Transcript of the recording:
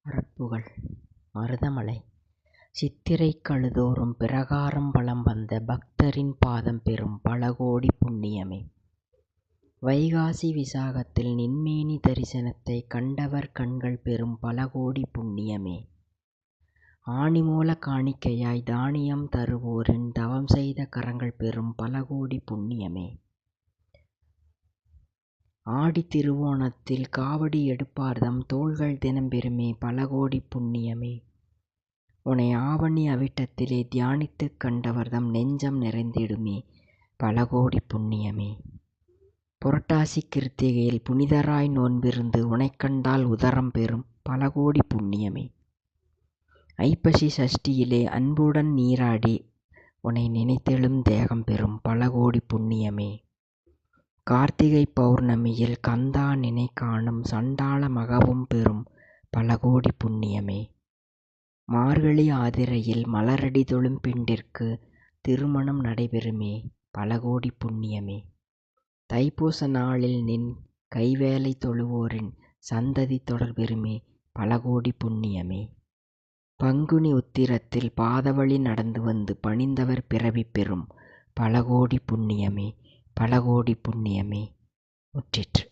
அறப்புகள். மருதமலை. சித்திரைக் கழுதோறும் பிரகாரம் வலம் வந்த பக்தரின் பாதம் பெறும் பலகோடி புண்ணியமே. வைகாசி விசாகத்தில் நின்மேனி தரிசனத்தைக் கண்டவர் கண்கள் பெறும் பலகோடி புண்ணியமே. ஆணிமூல காணிக்கையாய் தானியம் தருவோரின் தவம் செய்த கரங்கள் பெறும் பலகோடி புண்ணியமே. ஆடித் திருவோணத்தில் காவடி எடுப்பார்தம் தோள்கள் தினம் பெறுமே பலகோடி புண்ணியமே. உனை ஆவணி அவிட்டத்திலே தியானித்துக் கண்டவர்தம் நெஞ்சம் நிறைந்திடுமே பலகோடி புண்ணியமே. புரட்டாசி கிருத்திகையில் புனிதராய் நோன்பிருந்து உனைக்கண்டால் உதரம் பெறும் பலகோடி புண்ணியமே. ஐப்பசி சஷ்டியிலே அன்புடன் நீராடி உனை நினைத்தெழும் தேகம் பெறும் பலகோடி புண்ணியமே. கார்த்திகை பௌர்ணமியில் கந்தா நினை காணும் சண்டாள மகவும் பெறும் பலகோடி புண்ணியமே. மார்கழி ஆதிரையில் மலரடி தொழும் பெண்டிற்கு திருமணம் நடைபெறுமே பலகோடி புண்ணியமே. தைப்பூச நாளில் நின் கைவேலை தொழுவோரின் சந்ததி தொடர் பெறுமே பலகோடி புண்ணியமே. பங்குனி உத்திரத்தில் பாதவழி நடந்து வந்து பணிந்தவர் பிறவி பெறும் பலகோடி புண்ணியமே பலகோடி புண்ணியமே. முற்றிற்று.